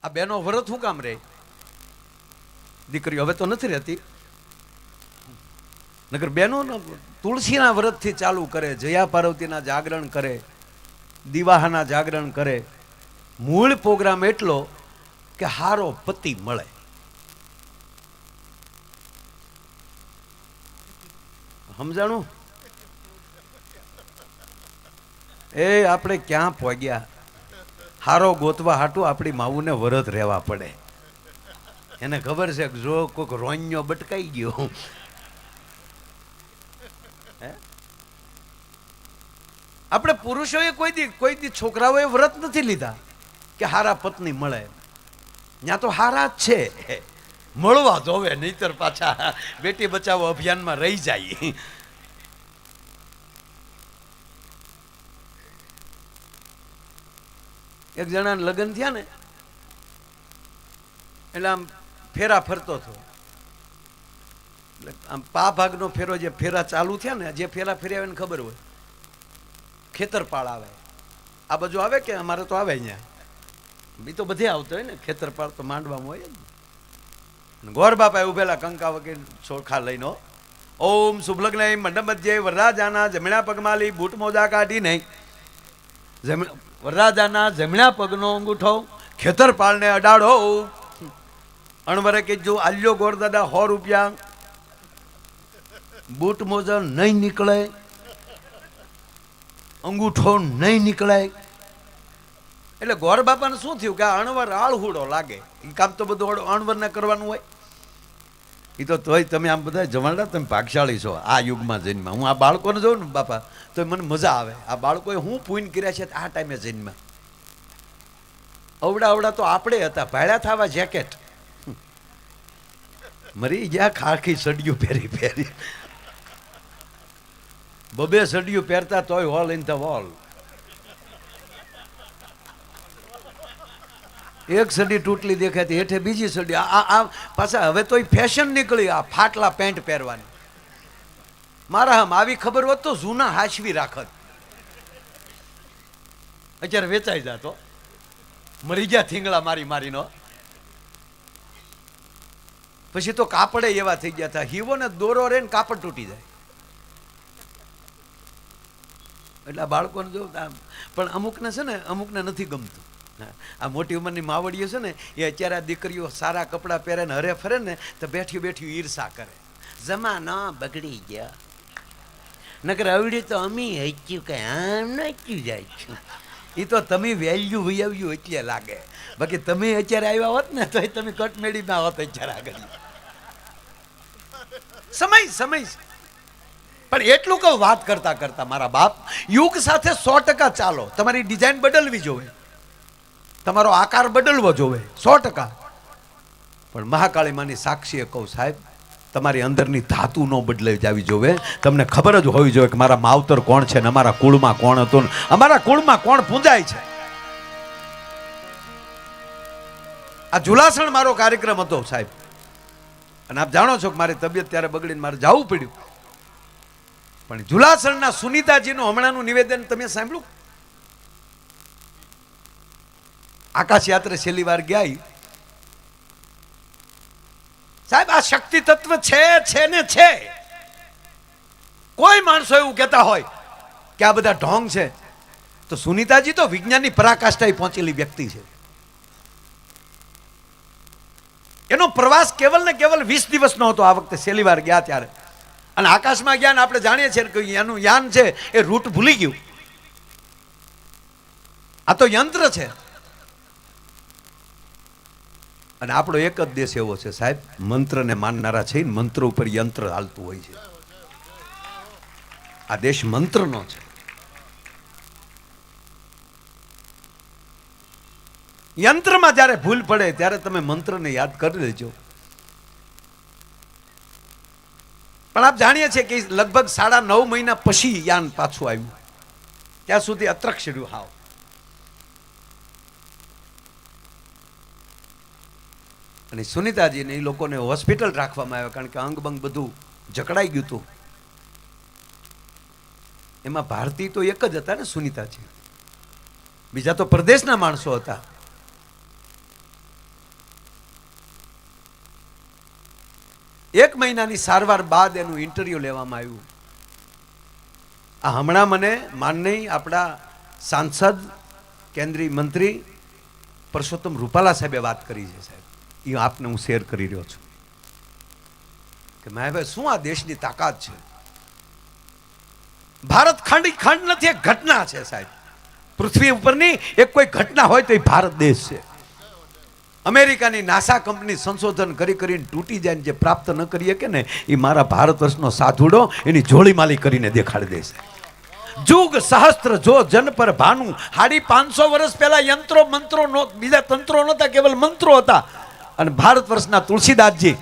આ બેનો વ્રત શું કામ રે? દીકરીઓ હવે તો નથી રહેતી, નગર બેનો તુલસીના વ્રતથી ચાલુ કરે, જયા પાર્વતીના જાગરણ કરે, દિવાહાના જાગરણ કરે. મૂળ પ્રોગ્રામ એટલો કે હારો પતિ મળે. સમજાણું? એ આપણે ક્યાં પહોંચ્યા? હારો ગોતવા હાટું આપણી માવુને વરત રહેવા પડે. એને ખબર છે કે જો કોઈક રોન્યો બટકાઈ ગયો, આપણે પુરુષોએ કોઈ દી છોકરાઓએ વ્રત નથી લીધા કે હારા પત્ની મળે. ત્યાં તો હારા જ છે, મળવા જોવે, નહીતર પાછા બેટી બચાવો અભિયાનમાં રહી જાય. એક જણા લગ્ન થયા ને એટલે આમ ફેરા ફરતો હતો. આમ પા ભાગનો ફેરો, જે ફેરા ચાલુ થયા ને, જે ફેરા ફેર્યા હોય એને ખબર હોય, ખેતરપાળ આવે. આ બાજુ આવે કે અમારે તો આવે અહીંયા, બી તો બધે આવતો હોય ને. ખેતરપાળ તો માંડવામાં હોય ને. ગોર બાપા ઉભેલા કંકા વગેરે ચોખા લઈને, ઓમ શુભ લગ્ન મંડપ મધ્યે વરરાજાના જમણા પગમાલી બૂટ મોજા કાઢી નહીં, વરરાજાના જમણા પગનો અંગૂઠો ખેતરપાળને અડાડો. અણવરે કે જો આલ્યો ગોર દાદા 100 રૂપિયા, બૂટ મોજા નહીં નીકળે, અંગૂઠો નહીં નીકળે. એટલે ગોર બાપાને શું થયું કે આ અણવર આળહુડો લાગે, એ કામ તો બધું અણવરને કરવાનું હોય. એ તો તોય તમે આમ બધા જમાડા, તમે ભાગશાળી છો આ યુગમાં જન્મ. હું આ બાળકોને જોઉં ને બાપા તો મને મજા આવે. આ બાળકોએ હું પૂન કર્યા છે આ ટાઈમે જન્મ. અવડા અવડા તો આપણે હતા, ભાડ્યા થવા જેકેટ મરી ગયા, ખાખી સડિયું પહેરી પહેરી, બબે સડિયું પહેરતા તોય હોલ ઇન ધ વોલ. એક સડી તૂટલી દેખાતી, હેઠે બીજી સડી. આ પાછા હવે તો ફેશન નીકળી આ ફાટલા પેન્ટ પહેરવાની. મારા હમ આવી ખબર હોત તો જૂના હાશવી રાખત, અત્યારે વેચાઈ જાતો. મરી ગયા થીંગડા મારી મારીનો. પછી તો કાપડે એવા થઈ ગયા હતા, હીવો ને દોરો રે ને કાપડ તૂટી જાય. એટલે બાળકોને જો, પણ અમુકને છે ને, અમુકને નથી ગમતું. આ મોટી ઉંમરની માવડીઓ છે ને, એ અત્યારે આ દીકરીઓ સારા કપડાં પહેરે ને હરે ફરે ને તો બેઠી બેઠી ઈર્ષા કરે. જમાનો બગડી ગયા, નકર આવડી તો અમી હચ્યું કે આમ નાચ્યું જાય છે. એ તો તમે વેલ્યુ વૈયાવ્યું એટલે લાગે, બાકી તમે અત્યારે આવ્યા હોત ને તો તમે કટ મેળી ના હોત અત્યારે આગળ. સમય સમય પણ એટલું કહું, વાત કરતા કરતા મારા બાપ, યુગ સાથે 100% ચાલો. તમારી ડિઝાઇન બદલવી જોવે, તમારો આકાર બદલવો જોવે 100%. પણ મહાકાળી માની સાક્ષીએ કહું, સાહેબ તમારી અંદરની ધાતુ ન બદલાઈ જવી જોવે. તમને ખબર જ હોવી જોઈએ કે મારા માવતર કોણ છે ને અમારા કુળમાં કોણ હતું ને અમારા કુળમાં કોણ પૂજાય છે. આ ઝુલાસણ મારો કાર્યક્રમ હતો સાહેબ, અને આપ જાણો છો કે મારી તબિયત ત્યારે બગડીને મારે જવું પડ્યું. પણ ઝુલાસણના સુનીતાજીનું હમણાંનું નિવેદન તમે સાંભળ્યું? આકાશ યાત્રા છેલ્લી વાર ગયા સાહેબ. આ શક્તિ તત્વ છે ને છે. કોઈ માણસો એવું કહેતા હોય કે આ બધા ઢોંગ છે, તો સુનીતાજી તો વિજ્ઞાનની પરાકાષ્ઠાએ પહોંચેલી વ્યક્તિ છે. એનો પ્રવાસ કેવલ ને કેવલ 20 દિવસનો હતો. આ વખતે છેલ્લી વાર ગયા ત્યારે, અને આકાશમાં ગયા ને આપણે જાણીએ છીએ કે એનું યાન છે એ રૂટ ભૂલી ગયું. આ તો યંત્ર છે. અને આપણો એક જ દેશ એવો છે સાહેબ, મંત્રને માનનારા છે, મંત્ર ઉપર યંત્ર હાલતું હોય છે. આ દેશ મંત્રનો છે. યંત્રમાં જ્યારે ભૂલ પડે ત્યારે તમે મંત્રને યાદ કરી લેજો. પણ આપ જાણીએ છીએ કે લગભગ 9.5 મહિના પછી યાન પાછું આવ્યું. ત્યાં સુધી અતરક્ષ રહ્યું હાવ. અને સુનીતાજીને એ લોકોને હોસ્પિટલ રાખવામાં આવ્યા, કારણ કે અંગ બંગ બધું જકડાઈ ગયું હતું. એમાં ભારતીય તો એક જ હતા ને સુનીતાજી, બીજા તો પ્રદેશના માણસો હતા. 1 મહિનાની સારવાર બાદ એનું ઇન્ટરવ્યુ લેવામાં આવ્યું. આ હમણાં મને માનનીય આપણા સાંસદ કેન્દ્રીય મંત્રી પરસોત્તમ રૂપાલા સાહેબે વાત કરી છે સાહેબ, એ આપને હું શેર કરી રહ્યો છું કે માયાભાઈ શું આ દેશની તાકાત છે. ભારત ખંડ નથી, એક ઘટના છે સાહેબ. પૃથ્વી ઉપરની એક કોઈ ઘટના હોય તો એ ભારત દેશ છે. અમેરિકાની નાસા કંપની સંશોધન કરીને તૂટી જાય જે પ્રાપ્ત ન કરી શકે ને, એ મારા ભારત વર્ષનો સાધુડો એની જોડીમાલી કરીને દેખાડી દેશે. જુગ સહસ્ત્ર જો જન પર ભાનું. 550 વર્ષ પહેલા યંત્રો મંત્રો બીજા તંત્રો નહોતા, કેવલ મંત્રો હતા. અને ભારત વર્ષના તુલસીદાસજી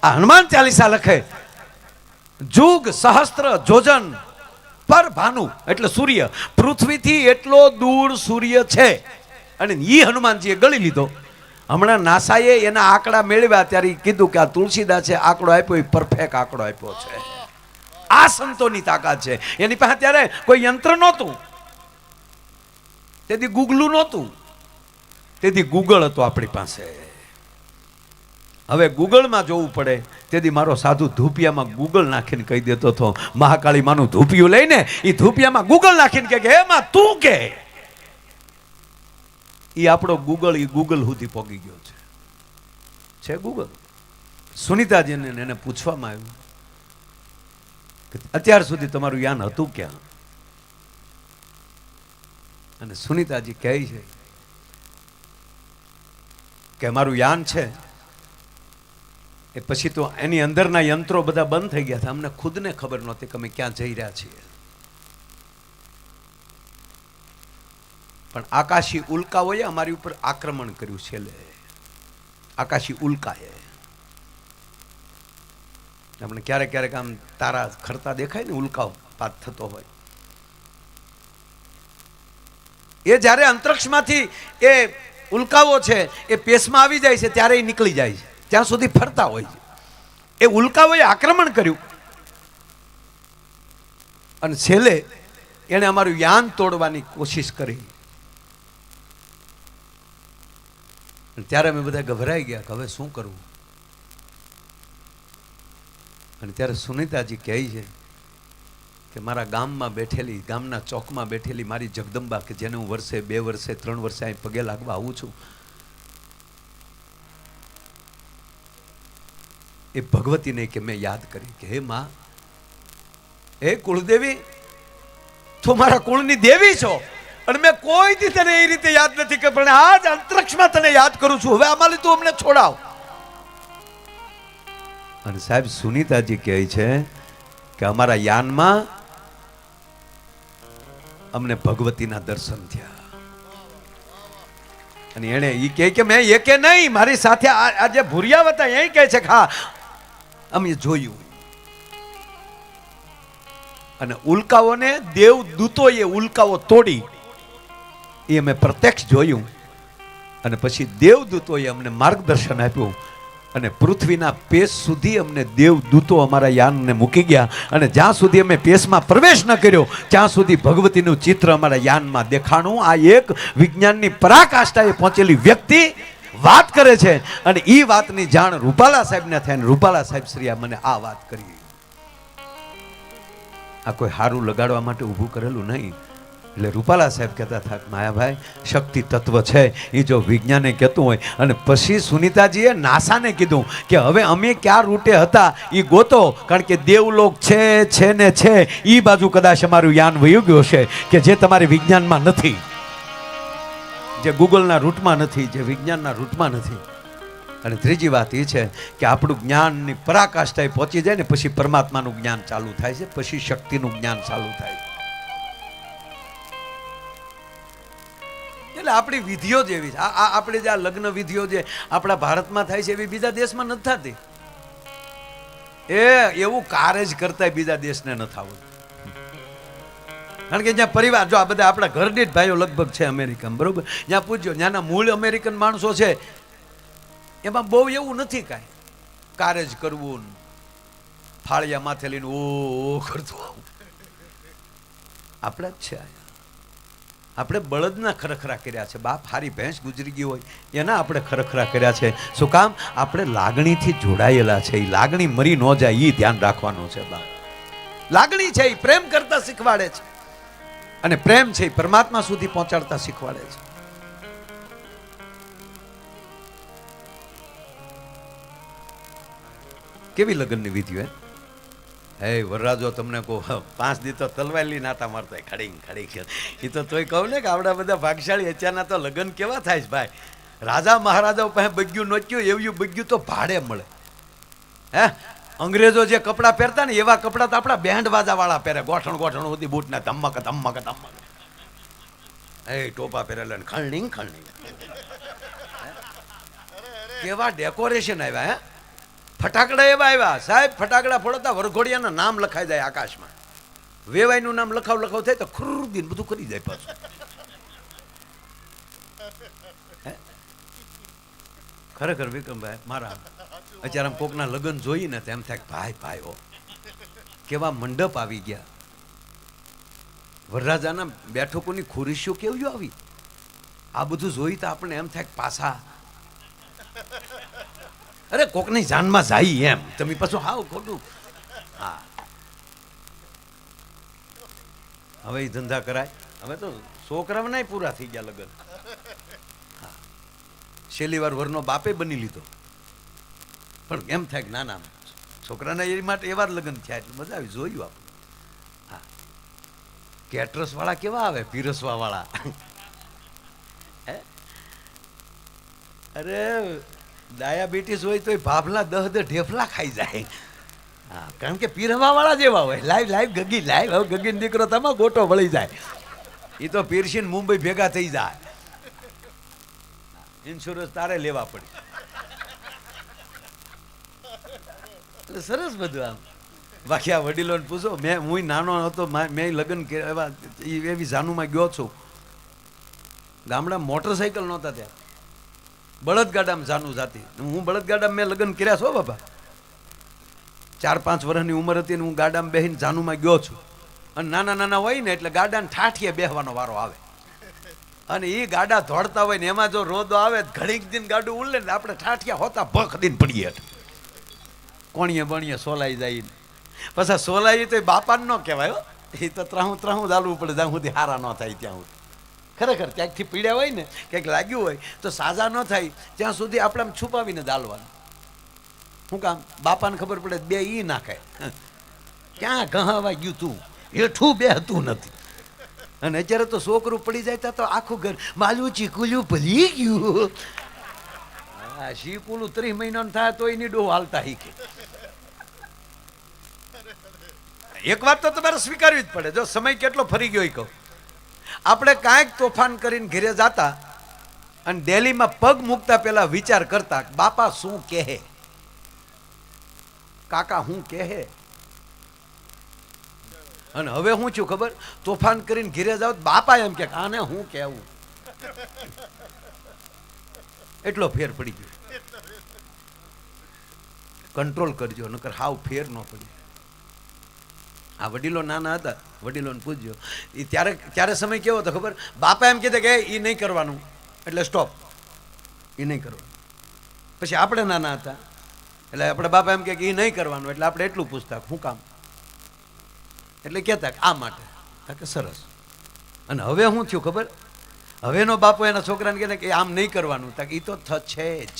આ હનુમાન ચાલીસા લખે, જુગ સહસ્ત્ર જોજન પર ભાનું, એટલે સૂર્ય પૃથ્વીથી એટલો દૂર સૂર્ય છે. અને ઈ હનુમાનજીએ ગળી લીધો. હમણાં નાસાએ એના આંકડા મેળવ્યા ત્યારે કીધું કે આ તુલસીદાસે આંકડો આપ્યો એ પરફેક્ટ આંકડો આપ્યો છે. આ સંતોની તાકાત છે. એની પાસે ત્યારે કોઈ યંત્ર નહોતું, તેથી ગૂગલું નહોતું, તેથી ગૂગલ હતો આપણી પાસે. હવે ગૂગલમાં જોવું પડે, તેથી મારો સાધુ ધૂપિયામાં ગૂગલ નાખીને કહી દેતો હતો, મહાકાળી માનું ધૂપિયું લઈને એ ધૂપિયામાં ગૂગલ નાખીને કે એમાં તું કે એ આપણો ગૂગલ, એ ગૂગલ સુધી પહોંચી ગયો છે ગૂગલ. સુનીતાજીને એને પૂછવામાં આવ્યું કે અત્યાર સુધી તમારું યાન હતું ક્યાં? અને સુનીતાજી કહે છે કે અમારું યાન છે એ પછી તો એની અંદરના યંત્રો બધા બંધ થઈ ગયા હતા. અમને ખુદને ખબર નહોતી કે અમે ક્યાં જઈ રહ્યા છીએ. પણ આકાશી ઉલ્કાઓએ અમારી ઉપર આક્રમણ કર્યું. છેલ્લે આકાશી ઉલ્કાએ આપણે ક્યારેક ક્યારેક આમ તારા ખરતા દેખાય ને, ઉલ્કાઓ પાત થતો હોય, એ જ્યારે અંતરિક્ષમાંથી એ ઉલ્કાઓ છે એ પેસમાં આવી જાય છે ત્યારે એ નીકળી જાય છે, ત્યાં સુધી ફરતા હોય છે. એ ઉલ્કાઓએ આક્રમણ કર્યું અને છેલ્લે એણે અમારું યાન તોડવાની કોશિશ કરી. ત્યારે અમે બધા ગભરાઈ ગયા કે હવે શું કરવું. અને ત્યારે સુનીતાજી કહે છે કે મારા ગામમાં બેઠેલી, ગામના ચોકમાં બેઠેલી મારી જગદંબા, કે જેને હું વર્ષે 2 વર્ષે 3 વર્ષે અહીં પગે લાગવા આવું છું, એ ભગવતીને કે મેં યાદ કરી કે હે માં, હે કુળદેવી, તું મારા કુળની દેવી છો અને મેં કોઈ દી તને એ રીતે યાદ નથી કે, પણ આજ અંતરિક્ષમાં તને યાદ કરું છું. હવે આમાં તું અમને છોડાવ. અને સાહેબ સુનીતાજી કહે છે કે અમારા યાનમાં અમને ભગવતીના દર્શન થયા. અને એને એ કહે કે મેં એકે નહીં, મારી સાથે આ જે ભૂરિયા હતા એ કહે છે કે હા અમે જોયું. અને ઉલ્કાઓને દેવદૂતોએ ઉલ્કાઓ તોડી એ અમે પ્રત્યક્ષ જોયું. અને પછી દેવદૂતોએ અમને માર્ગદર્શન આપ્યું અને પૃથ્વીના પેસ સુધી અમને દેવદૂતો અમારા યાનને મૂકી ગયા. અને જ્યાં સુધી અમે પેસમાં પ્રવેશ ન કર્યો ત્યાં સુધી ભગવતીનું ચિત્ર અમારા યાનમાં દેખાણું. આ એક વિજ્ઞાનની પરાકાષ્ઠાએ પહોંચેલી વ્યક્તિ વાત કરે છે. અને એ વાતની જાણ રૂપાલા સાહેબને થાય. રૂપાલા સાહેબ શ્રી મને આ વાત કરી. આ કોઈ હારું લગાડવા માટે ઊભું કરેલું નહીં. એટલે રૂપાલા સાહેબ કહેતા હતા માયાભાઈ, શક્તિ તત્વ છે એ જો વિજ્ઞાને કહેતું હોય. અને પછી સુનીતાજીએ નાસાને કીધું કે હવે અમે ક્યાં રૂટે હતા એ ગોતો, કારણ કે દેવલોક છે ને છે એ બાજુ કદાચ અમારું યાન વયું ગયું છે કે જે તમારે વિજ્ઞાનમાં નથી, જે ગૂગલના રૂટમાં નથી, જે વિજ્ઞાનના રૂટમાં નથી. અને ત્રીજી વાત એ છે કે આપણું જ્ઞાનની પરાકાષ્ઠાએ પહોંચી જાય ને પછી પરમાત્માનું જ્ઞાન ચાલુ થાય છે, પછી શક્તિનું જ્ઞાન ચાલુ થાય છે. એટલે આપણી વિધિઓ જેવી છે. આપણે જે આ લગ્ન વિધિઓ જે આપણા ભારતમાં થાય છે એવી બીજા દેશમાં નથી થતી. એ એવું કાર્ય કરતા બીજા દેશને ન થવું. કારણ કે જ્યાં પરિવાર, જો આ બધા આપણા ઘર દીઠ ભાઈઓ લગભગ છે અમેરિકામાં, બરોબર, જ્યાં પૂછજો ત્યાંના મૂળ અમેરિકન માણસો છે એમાં બહુ એવું નથી કાંઈ કાર્ય કરવું, ફાળિયા માથે લઈને ઓ કરતું આવું. આપણા જ છે. આપણે બળદના ખરખરા કર્યા છે. બાપ હારી ભેંસ ગુજરી ગઈ હોય એના આપણે ખરખરા કર્યા છે. શું કામ? આપણે લાગણીથી જોડાયેલા છે. એ લાગણી મરી ન જાય એ ધ્યાન રાખવાનું છે. બાપ લાગણી છે એ પ્રેમ કરતા શીખવાડે છે, અને પ્રેમ છે એ પરમાત્મા સુધી પહોંચાડતા શીખવાડે છે. કેવી લગ્નની વિધિ હે વરરાજો, તમને કહું 5 દી તો તલવારી નાતા મારતા ખડીંગ ખડીંગ. એ તો તોય કહું ને કે આવડા બધા ભાગશાળી અત્યારના તો લગ્ન કેવા થાય છે ભાઈ. રાજા મહારાજાઓ પાસે બગ્યું નોચ્યું એવું બગ્યું તો ભાડે મળે. હે અંગ્રેજો જે કપડાં પહેરતા ને એવા કપડાં તો આપણા બેન્ડ વાજા વાળા પહેરે. ગોઠણ ગોઠણ સુધી બૂટના ધમક ધમક ધમક. એ ટોપા પહેરેલા ખણણી ખણણી. કેવા ડેકોરેશન આવ્યા. હે ફટાકડા એવા આવ્યા સાહેબ. ફટાકડા ફોડતા વરઘોડિયાના નામ લખાઈ જાય આકાશમાં. વેવાઈનું નામ લખાવ થાય તો ખુરદીન બધું કરી જાય પાછું. ખરેખર વિક્રમભાઈ મારા અત્યારે કોકના લગ્ન જોઈને એમ થાય ભાઈ ભાઈ હો કેવા મંડપ આવી ગયા. વરરાજાના બેઠકોની ખુરશીઓ કેવી આવી. આ બધું જોઈ તો આપણે એમ થાય પાછા અરે કોકની જાનમાં જાય એમ. તમે પાછું હાવ ખોટું. હા હવે એ ધંધા કરાય. હવે તો છોકરાઓના પૂરા થઈ ગયા લગ્ન. હા છેલ્લી વાર વરનો બાપે બની લીધો, પણ એમ થાય કે ના ના છોકરાના એ માટે એવા જ લગ્ન થયા એટલે મજા આવી. જોયું આપણે. હા કેટરસ વાળા કેવા આવે, પીરસવા વાળા. અરે ડાયાબિટીસ હોય તો ભાભલા 10 ઢેફલા ખાઈ જાય. હા કારણ કે પીરવા વાળા જેવા હોય. Live live Gagi live. હવે ગગીનો દીકરો તમારો ગોટો વળી જાય. એ તો પીરસીને મુંબઈ ભેગા થઈ જાય. ઇન્સ્યોરન્સ તારે લેવા પડી. એટલે સરસ બધું આમ. બાકી આ વડીલોને પૂછો, હું નાનો હતો મેં લગ્ન એવા એવી જાનુમાં ગયો છું. ગામડા મોટરસાઇકલ નહોતા ત્યાં, બળદગાડામાં જાનું જાતી. હું બળદગાડામાં મેં લગ્ન કર્યા છો બાપા. 4-5 વર્ષની ઉંમર હતી ને હું ગાડામાં બેસીને જાનુમાં ગયો છું. અને નાના નાના હોય ને એટલે ગાડાને ઠાઠીએ બેહવાનો વારો આવે. અને એ ગાડા દોડતા હોય ને એમાં જો રોદો આવે ઘડીક દિન ગાડું ઉડલે ને આપણે ઠાઠિયા હોતા ભખ દિન પડીએ. કોણીએ બણીએ સોલાઈ જાય. પછી સોલાઈ તો બાપાને ન કહેવાય. એ તો ત્રાહું ચાલવું પડે જ્યાં સુધી હારા ન થાય ત્યાં સુધી. ખરેખર ક્યાંકથી પીડ્યા હોય ને ક્યાંક લાગ્યું હોય તો સાજા ન થાય ત્યાં સુધી આપણે આમ છુપાવીને દાલવાનું. શું કામ? બાપાને ખબર પડે 2 ઈ નાખે. ક્યાં ગહાવા ગયું તું, હેઠું બે હતું નથી. અને અત્યારે તો છોકરું પડી જાય તો આખું ઘર માલું ચીકુલ્યું ભલી ગયું. હા શીકુલું 30 મહિનાનું થાય તો એની ડોહ હાલતા શીખે. એક વાત તો તમારે સ્વીકારવી જ પડે. જો સમય કેટલો ફરી ગયો એ કહું. આપણે કાંઈક તોફાન કરીને ઘરે જતા અને દિલ્હીમાં પગ મૂકતા પહેલા વિચાર કરતા બાપા શું કહે, કાકા શું કહે. અને હવે હું છું ખબર, તોફાન કરીને ઘરે જાવ બાપા એમ કે આને હું કહેવું. એટલો ફેર પડી ગયો. કંટ્રોલ કરજો નકર હાવ ફેર ન પડી. આ વડીલો નાના હતા, વડીલોને પૂછજો. એ ત્યારે સમય કેવો હતો ખબર? બાપા એમ કીધે કે એ નહીં કરવાનું એટલે સ્ટોપ, એ નહીં કરવાનું. પછી આપણે નાના હતા એટલે આપણે બાપા એમ કે એ નહીં કરવાનું એટલે આપણે એટલું પૂછતા શું કામ, એટલે કહેતા કે આ માટે. કે સરસ. અને હવે શું થયું ખબર? હવેનો બાપો એના છોકરાને કહે કે આમ નહીં કરવાનું. તક એ તો છે જ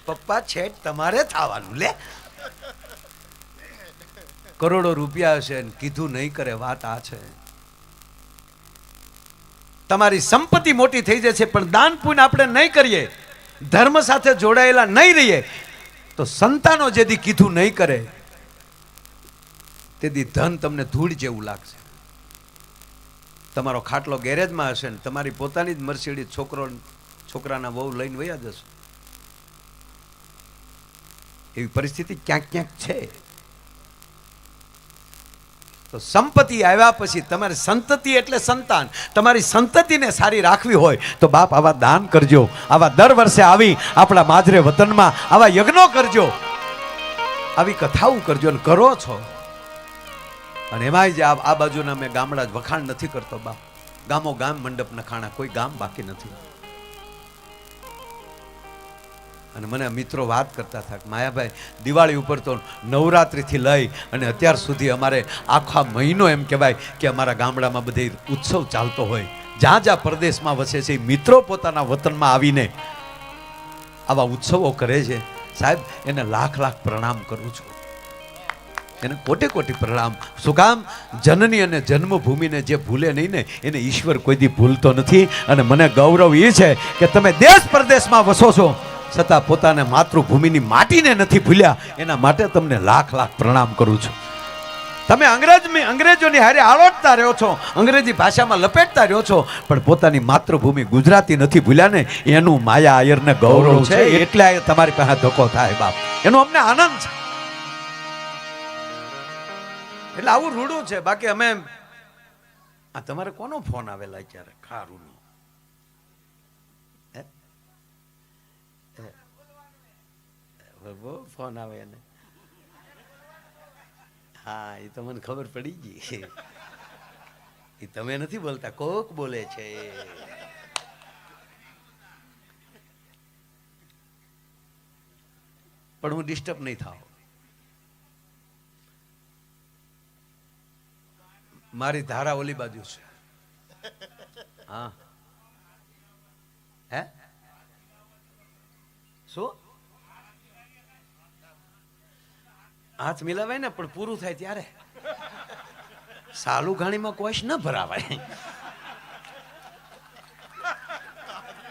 પપ્પા, છે જ તમારે થવાનું. લે કરોડો રૂપિયા હશે ને કીધું નહીં કરે. વાત આ છે. તમારી સંપત્તિ મોટી થઈ જશે પણ દાન પુણ્ય આપણે નહીં કરીએ, ધર્મ સાથે જોડાયેલા નહીં રહીએ તો સંતાનો જેથી કીધું નહીં કરે તેથી ધન તમને ધૂળ જેવું લાગશે. તમારો ખાટલો ગેરેજમાં હશે ને તમારી પોતાની જ મર્સિડીઝ છોકરાના વહુ લઈને વયા જશે. એવી પરિસ્થિતિ ક્યાંક ક્યાંક છે. તો સંપત્તિ આવ્યા પછી તમારી સંતતિ એટલે સંતાન, તમારી સંતતિને સારી રાખવી હોય તો બાપ આવા દાન કરજો. આવા દર વર્ષે આવી આપણા માજરે વતનમાં આવા યજ્ઞો કરજો, આવી કથાઓ કરજો. અને કરો છો અને એમાંય જે આ બાજુના મેં ગામડા જ વખાણ નથી કરતો બાપ, ગામો ગામ મંડપ નખાણા, કોઈ ગામ બાકી નથી. અને મને મિત્રો વાત કરતા હતા, માયાભાઈ દિવાળી ઉપર તો નવરાત્રિથી લઈ અને અત્યાર સુધી અમારે આખા મહિનો એમ કહેવાય કે અમારા ગામડામાં બધે ઉત્સવ ચાલતો હોય. જ્યાં જ્યાં પરદેશમાં વસે છે મિત્રો પોતાના વતનમાં આવીને આવા ઉત્સવો કરે છે. સાહેબ એને લાખ લાખ પ્રણામ કરું છું, એને કોટી કોટી પ્રણામ. શું કામ? જનની અને જન્મભૂમિને જે ભૂલે નહીં ને એને ઈશ્વર કોઈ દી ભૂલતો નથી. અને મને ગૌરવ એ છે કે તમે દેશ પરદેશમાં વસો છો છતાં પોતાને માતૃભૂમિની માટીને નથી ભૂલ્યા. એના માટે તમને લાખ લાખ પ્રણામ કરું છું. તમે અંગ્રેજોની હારે આળોટતા રહ્યો છો, અંગ્રેજી ભાષામાં લપેટતા રહ્યો છો, પણ પોતાની માતૃભૂમિ ગુજરાતી નથી ભૂલ્યા ને, એનું માયા આયરને ગૌરવ છે. એટલે તમારી પાસે ધક્કો થાય બાપ, એનો અમને આનંદ છે. એટલે આવું રૂડું છે. બાકી અમે આ તમારે કોનો ફોન આવેલા અત્યારે? ખારું ફોન આવે એને. હા, એ તો મને ખબર પડી ગઈ. એ તમે નથી બોલતા, કોક બોલે છે. પણ હું ડિસ્ટર્બ નહીં થાવ. મારી ધારા ઓલી બાજુ છે. હા, હે શું હાથ મિલાવાય ને, પણ પૂરું થાય ત્યારે. સાલું ઘાણીમાં કોશ ન ભરાવાય.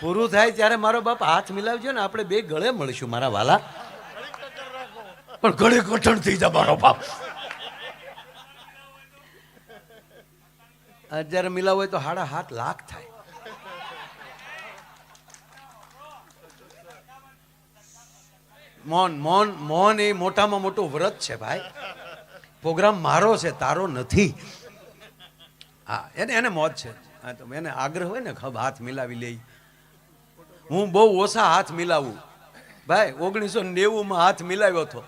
પૂરું થાય ત્યારે મારો બાપ હાથ મિલાવજો ને, આપણે બે ગળે મળીશું મારા વાલા. પણ ગળે કઠણ થઈ જાય મારો બાપ. જયારે મિલાવ હોય તો 7.5 લાખ થાય. મૌન એ મોટામાં મોટું વ્રત છે ભાઈ. પ્રોગ્રામ મારો છે, તારો નથી. હા, એને મોજ છે. હા, તો એને આગ્રહ હોય ને હાથ મિલાવી લે. હું બહુ ઓછા હાથ મિલાવું ભાઈ. 1990 હાથ મિલાવ્યો હતો.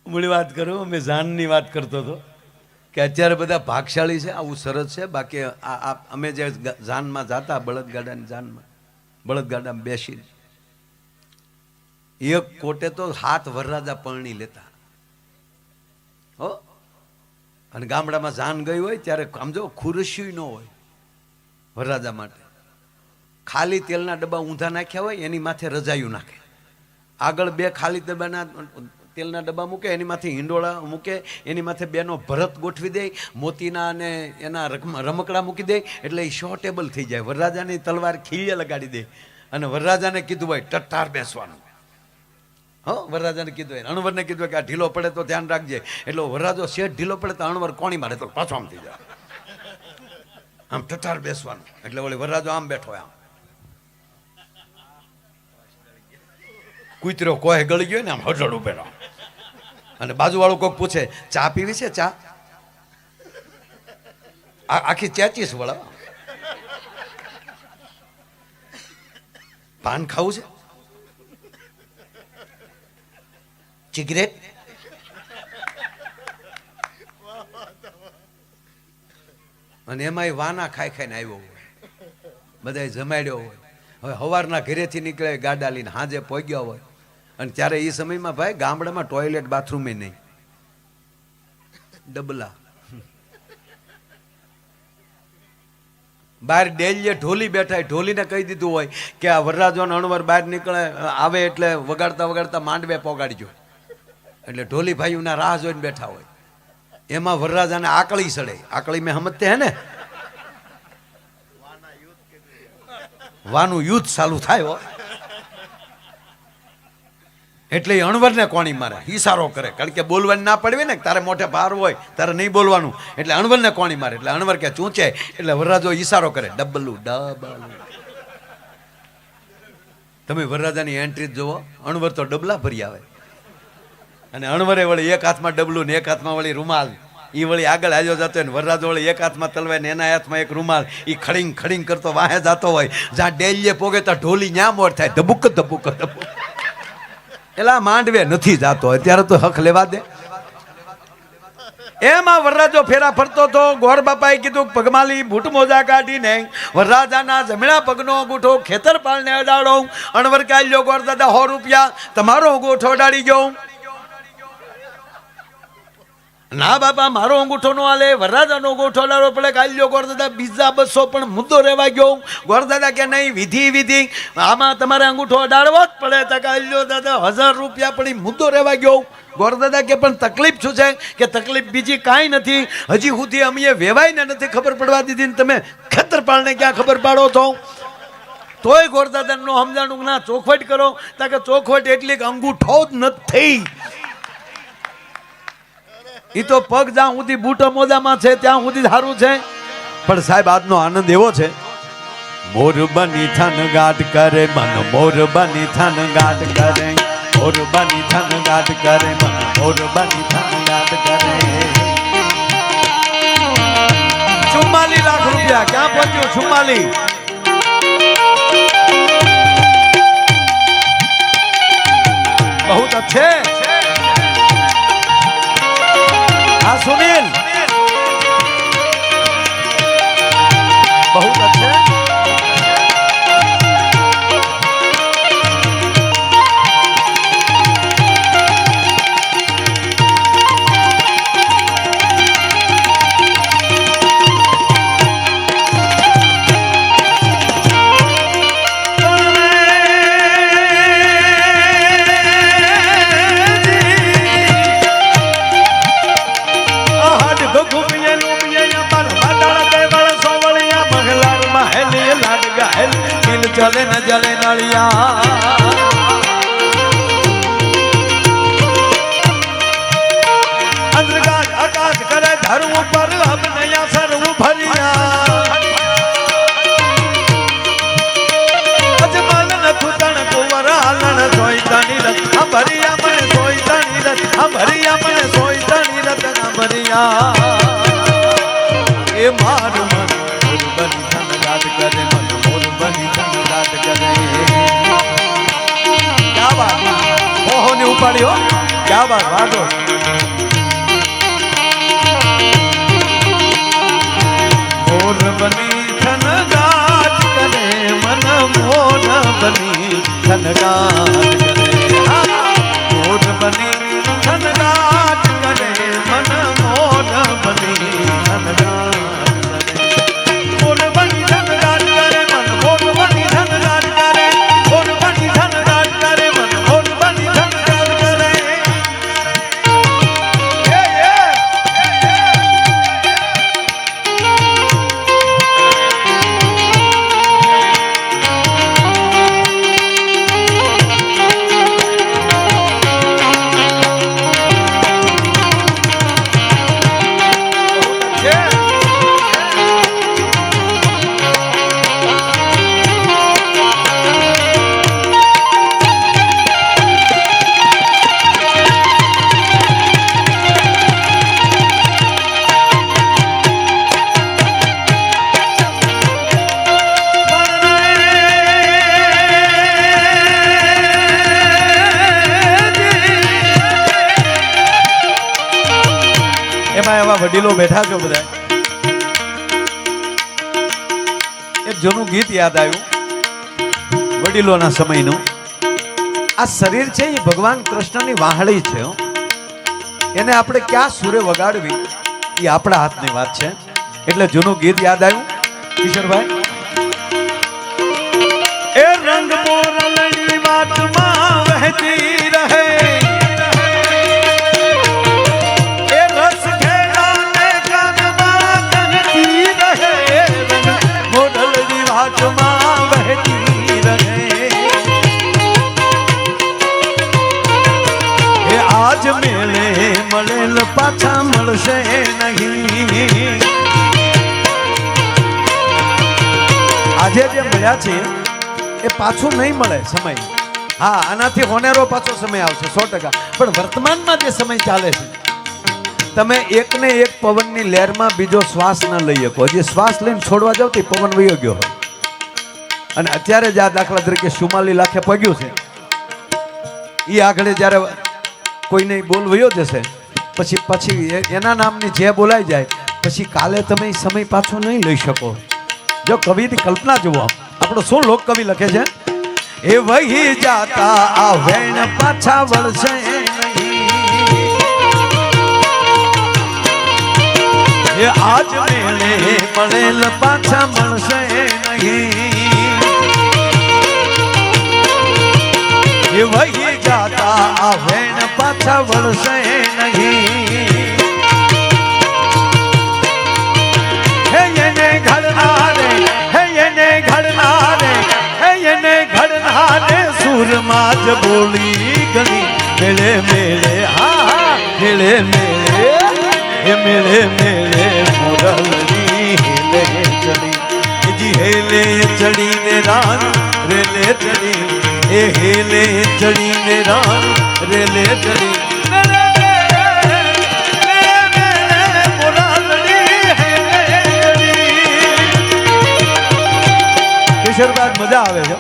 મૂળી વાત કરું, મેં જાનની વાત કરતો હતો કે અત્યારે બધા ભાગશાળી છે, આવું સરસ છે. બાકી અમે જે જાનમાં જાતા, બળદગાડાની જાનમાં, બળદગાડામાં બેસી એક કોટે તો 7 વરરાજા પરણી લેતા હો. અને ગામડામાં જાન ગઈ હોય ત્યારે સમજો ખુરશી ન હોય વરરાજા માટે. ખાલી તેલના ડબ્બા ઊંધા નાખ્યા હોય, એની માથે રજાયું નાખે. આગળ 2 ખાલી ડબ્બાના તેલના ડબ્બા મૂકે, એની માથે હિંડોળા મૂકે, એની માથે બેનો ભરત ગોઠવી દે, મોતીના અને એના રમકડા મૂકી દે, એટલે એ શોર્ટેબલ થઈ જાય. વરરાજાની તલવાર ખીલે લગાડી દે. અને વરરાજાને કીધું હોય ટટ્ટાર બેસવાનું. હો, વરરાજાને કીધું હોય, અણવરને કીધું હોય કે આ ઢીલો પડે તો ધ્યાન રાખજે. એટલે વરરાજો શેઠ ઢીલો પડે તો અણવર કોણી મારે તો પાછો આમ થઈ જાય. આમ ટટ્ટાર બેસવાનું. એટલે વળી વરરાજો આમ બેઠો આમ. કૂતરો કોઈ ગળી ગયો ને આમ હડળ ઉભેલો. અને બાજુવાળું કોઈક પૂછે ચા પીવી છે? ચા આખી 33 વળા. પાન ખાવું છે? સિગરેટ? અને એમાંય વાના ખાઈ ખાઈને આવ્યો હોય, બધા જમાડ્યો હોય. હવે સવારના ઘરેથી નીકળે ગાડા લઈને, હાજે પહોંચ્યા હોય. અને ત્યારે એ સમયમાં ભાઈ ગામડામાં ટોયલેટ બાથરૂમે નહીં, ડબલા. બહાર ડેલીએ ઢોલી બેઠા, ઢોલીને કહી દીધું હોય કે આ વરરાજો અણવર બહાર નીકળે આવે એટલે વગાડતા વગાડતા માંડવે પોગાડજો. એટલે ઢોલી ભાઈઓના રાહ જોઈને બેઠા હોય. એમાં વરરાજાને આકળી સડે. આકળી મેં સમજતે હે ને, વાનું યુદ્ધ ચાલુ થાય. એટલે એ અણવરને કોણી મારે, ઈશારો કરે. કારણ કે બોલવાની ના પડવી ને, તારે મોઢે ભાર હોય તારે નહીં બોલવાનું. એટલે અણવરને કોણી મારે. એટલે અણવર કે ચૂંચે, એટલે વરરાજો ઈશારો કરે, ડબલું ડબલું. તમે વરરાજાની એન્ટ્રી જોવો, અણવર તો ડબલા ભરી આવે. અને અણવરે વળી એક હાથમાં ડબલું ને એક હાથમાં વળી રૂમાલ. એ વળી આગળ આવ્યો જતો હોય ને વરરાજો વળી એક હાથમાં તલવાય ને એના હાથમાં એક રૂમાલ. એ ખડીંગ ખડીંગ કરતો વાહે જતો હોય. જ્યાં ડેલીએ પોગે તો ઢોલી ન્યા મોર થાય, ધબુક ધબુક ધબુક. એલા માંડવે નથી જાતો, અત્યારે તો હક લેવા દે. એમાં વરરાજો ફેરા ફરતો તો ગોર બાપાએ કીધું પગમાલી બૂટ મોજા કાઢીને વરરાજાના જમણા પગનો અંગૂઠો ખેતરપાળને અડાડો. અણવર કાલ્યો ગોર દાદા 100 રૂપિયા તમારો અંગૂઠો અડાડી ગયો. ના બાપા મારો અંગૂઠો નો હાલે, વરરાજાનો અંગૂઠો અડાડવો પડે. કાલ્યો ગોર દાદા બીજા 200 પણ મુદ્દો રહેવા ગયો. ગોર દાદા કે નહીં, વિધિ આમાં તમારે અંગૂઠો અડાડવો જ પડે. તો કાલ્યો દાદા 1000 રૂપિયા પણ મુદ્દો રહેવા ગયો. ગોરદાદા કે પણ તકલીફ શું છે? કે તકલીફ બીજી કાંઈ નથી, હજી સુધી અમે વેવાઈને નથી ખબર પડવા દીધી ને તમે ખેતરપાળને ક્યાં ખબર પાડો છો? તોય ગોરદાદાનું સમજાણું ના ચોખવટ કરો. તાકે ચોખવટ એટલી કે અંગૂઠો જ નથી. એ તો પગ જ્યાં સુધી બૂટો મોજામાં છે ત્યાં સુધી સારું છે. પણ સાહેબ આજનો આનંદ એવો છે, મોર બની થન ગાટ કરે મન, મોર બની થન ગાટ કરે, મોર બની થન ગાટ કરે મન, મોર બની થન ગાટ કરે. 44 લાખ રૂપિયા ક્યાં પહોંચ્યો? 44 બહુ अच्छे. हाँ सुनील बहुत अच्छे. चले न जले नलिया अंधकार आकाश करे धर्म पर अब नया सर्व भरिया अजमल न थुतन कुंवर हालन सोई तनी रत भरिया मन सोई तनी रत भरिया मन सोई तनी रत भरिया ए मार मन बनी धन गाट करे मन मोर बनी धन गाट करे. क्या बात, ओहो ने उपाड़ी हो, क्या बात वादो. मोर बनी धन गाट करे मन मोर बनी धन गाट करे. मोर बनी धन गाट करे मन मोर बनी धन गाट. વડીલો બેઠા છો બધા. એક જૂનું ગીત યાદ આવ્યું વડીલોના સમયનું. આ શરીર છે એ ભગવાન કૃષ્ણની વાહળી છે. એને આપણે ક્યાં સુરે વગાડવી એ આપણા હાથની વાત છે. એટલે જૂનું ગીત યાદ આવ્યું કિશોરભાઈ. એ રંગ મોરલની વાતમાં વહેતી રહે મળેલ પાછા મળશે નહીં. આજે જે મળ્યા છે એ પાછું નહીં મળે સમય. હા, આનાથી હોનેરો પાછો સમય આવશે 100%. પણ વર્તમાનમાં જે સમય ચાલે છે, તમે એકને એક પવનની લહેરમાં બીજો શ્વાસ ન લઈ શકો. જે શ્વાસ લઈને છોડવા જાવ તો પવન વયો ગયો હોય. અને અત્યારે જ આ દાખલા તરીકે 44 લાખે પગ્યું છે. એ આગળ જ્યારે કોઈને બોલ વયો જશે પછી એના નામની જે બોલાઈ જાય પછી કાલે તમે એ સમય પાછો નહીં લઈ શકો. જો કવિની કલ્પના જુઓ, આપણો શું લોક કવિ લખે છે, એ વહી જાતા આ વેણ પાછા વળશે નહીં, એ આજ મેળે મળેલ પાછા મળશે નહીં, એ વહી જાતા આ વેણ પાછા વળશે નહીં, હે એને ઘડનારે, હે એને ઘડનારે, હે એને ઘડનારે સુરમાં જ બોલી ગણી મેળે મેળે, હા મેળે મેળે, એ મેળે મેળે મોરલની હેલે ચડી, જી હેલે ચડીને રાન રેલે ચડી, એ હેલે ચડીને રાન રેલે ચડી, કિશોરભાઈ મજા આવે છે.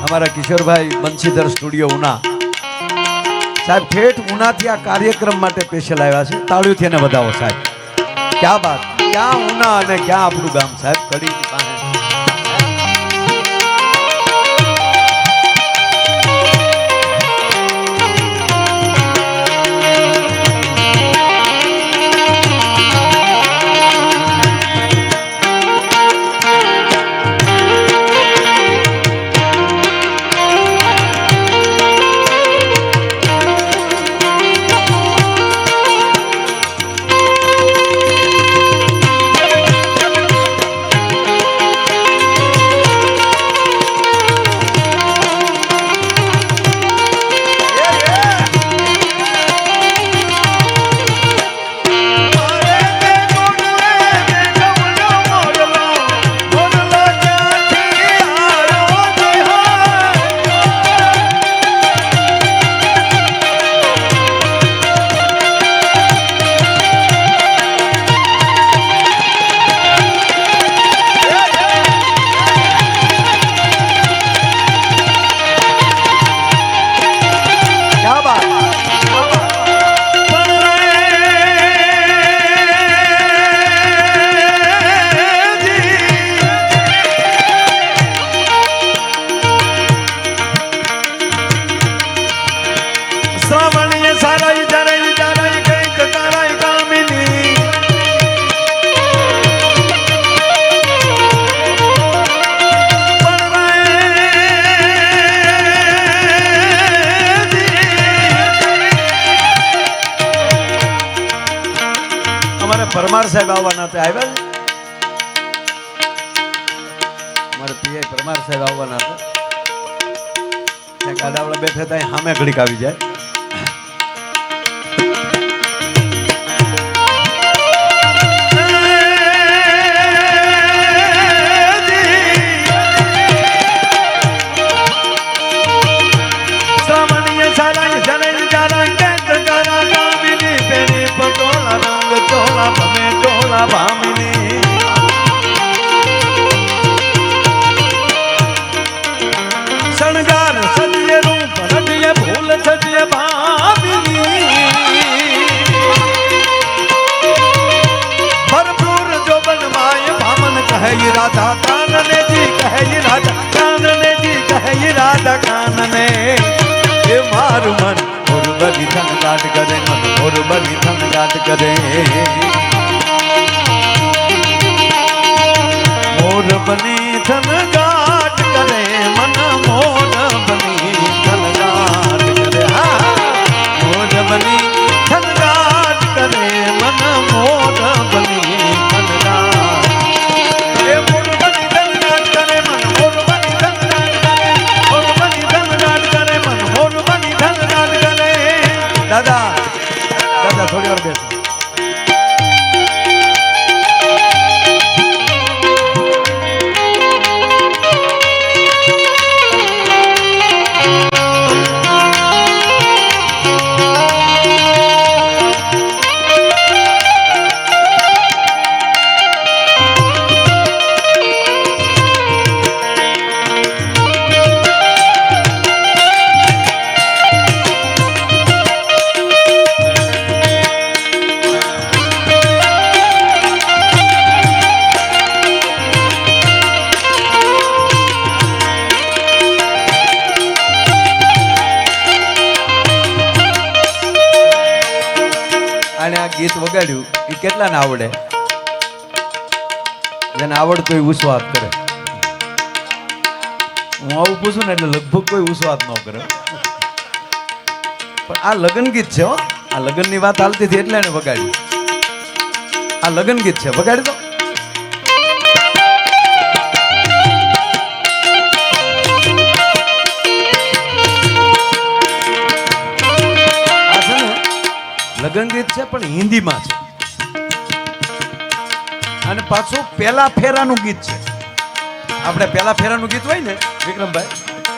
અમારા કિશોરભાઈ બંસીધર સ્ટુડિયો ઉના સાહેબ ઠેઠ ઉનાથી આ કાર્યક્રમ માટે સ્પેશિયલ આવ્યા છે. તાળીઓથી એને વધાવો સાહેબ. ક્યાં બાત, ક્યાં ઉના અને ક્યાં આપણું ગામ સાહેબ, કડીની પાસે. પરમાર સાહેબ આવવાના હતા, આવ્યા છે અમારે પીઆઈ પરમાર સાહેબ આવવાના હતા, ત્યાં ગાડાવાળા બેઠા હતા, સામે ઘડીક આવી જાય. શણગાર સજ્જે રૂપ રજ્જે ભૂલ સજ્જે ભામિની, ભરપૂર જોબન માય ભામન કહે રાધા કાનને જી, કહે રાધા કાનને જી, કહે રાધા કાનને, એ મારું મન મોરબલી થનગાટ કરે, મન મોરબલી થનગાટ કરે, મોર બની થનગાટ કરે, મન મોર બની થનગાટ કરે, હા મોર બની થનગાટ કરે, મન મોર બની થનગાટ, એ મોર બની થનગાટ કરે, મન મોર બની થનગાટ કરે, મોર બની થનગાટ કરે, મન મોર બની થનગાટ કરે. દાદા દાદા થોડી વાર બેસો. ગીત વગાડ્યું એ કેટલાને આવડે? જેને આવડતું એ ઉસ્વાદ કરે. હું આવું પૂછું ને એટલે લગભગ કોઈ ઉસ્વાદ ન કરે. પણ આ લગ્ન ગીત છે હો. આ લગ્નની વાત હાલતી હતી એટલે એને વગાડ્યું. આ લગ્ન ગીત છે, વગાડી દો. લગ્ન ગીત છે પણ હિન્દીમાં છે અને પાછું પેલા ફેરાનું ગીત છે. આપણે પેલા ફેરાનું ગીત હોય ને વિક્રમભાઈ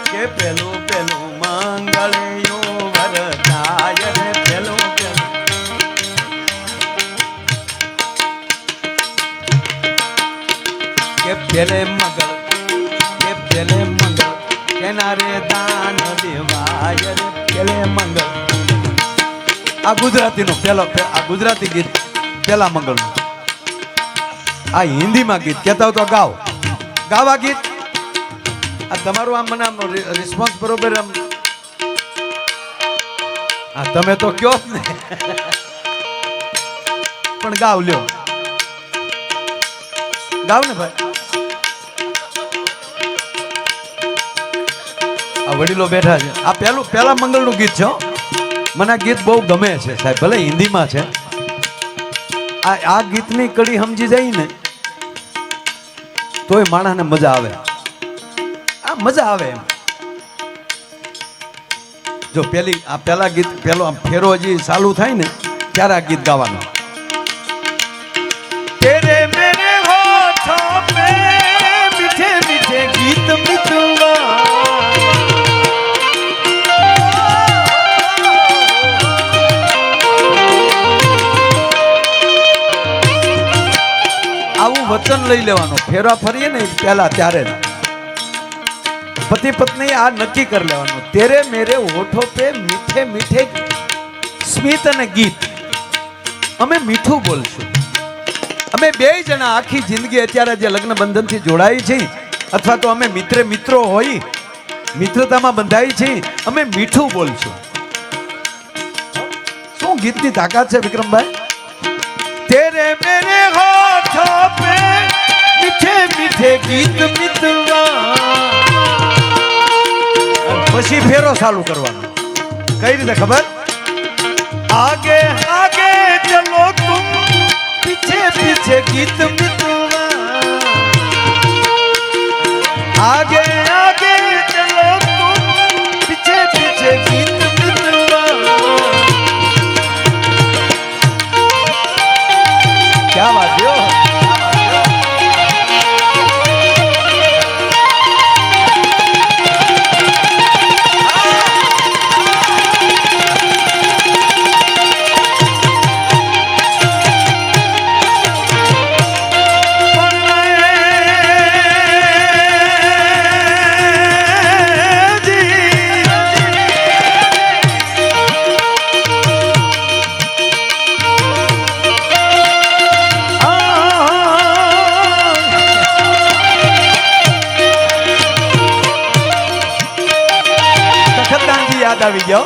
કે પેલું પેલું મંગળયો વરદાય રે પેલું પેલું કે પેલે મંગળ કેના રે દાન દેવાય રે પેલે મંગળ. આ ગુજરાતીનો આ ગુજરાતી ગીત પેલા મંગળનું. આ હિન્દીમાં ગીત કહેતા હોય તો ગાવા ગીત. આ તમારું આમ મને આમ રિસ્પોન્સ બરોબર આમ આ તમે તો કયો જ ને પણ ગાવ લ્યો, ગાવ ને ભાઈ. આ વડીલો બેઠા છે. આ પેલા મંગળનું ગીત છે. મને આ ગીત બહુ ગમે છે સાહેબ, ભલે હિન્દીમાં છે. આ ગીતની કડી સમજી જાય ને તોય માણસને મજા આવે. આ મજા આવે એમ. જો પેલા ગીત પેલો આમ ફેરો હજી ચાલુ થાય ને ત્યારે આ ગીત ગાવાનું. તેરે મેરે હોઠોં पे मीठे मीठे गीत मितवा આવું વચન લઈ લેવાનું. ફેરવા ફરીએ ને પહેલા ત્યારે પતિ પત્ની આ નક્કી કરી લેવાનું. તેરે મેરે હોઠો પે મીઠે મીઠે સ્મિત અને ગીત. અમે મીઠું બોલશું. અમે બે જણા આખી જિંદગી અત્યારે જે લગ્ન બંધનથી જોડાઈ છે અથવા તો અમે મિત્રો હોય મિત્રતામાં બંધાઈ છે, અમે મીઠું બોલશું. શું ગીતની તાકાત છે વિક્રમભાઈ. तेरे मेरे होठों पे मीठे मीठे गीत मितवा. પછી ફેરો ચાલુ કરવાનો. કઈ રીતે ખબર? आगे आगे चलो तुम पीछे पीछे गीत मितवा. आगे आगे चलो तुम पीछे पीछे गीत मितवा. क्या बात है. યાદ આવી ગયો.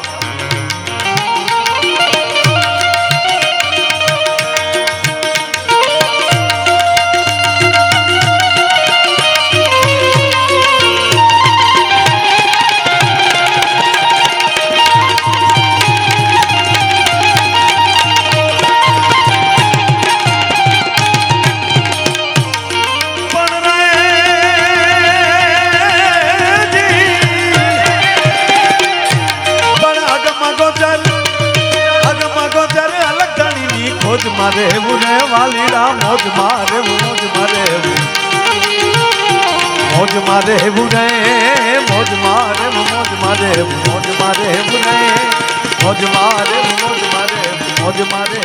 મોજ મારે ને વાલીડા મોજ મારે મોજ મારે મોજ મારે ને મોજ મારે મોજ મારે મોજ મારે ને મોજ મારે મોજ મારે મોજ મારે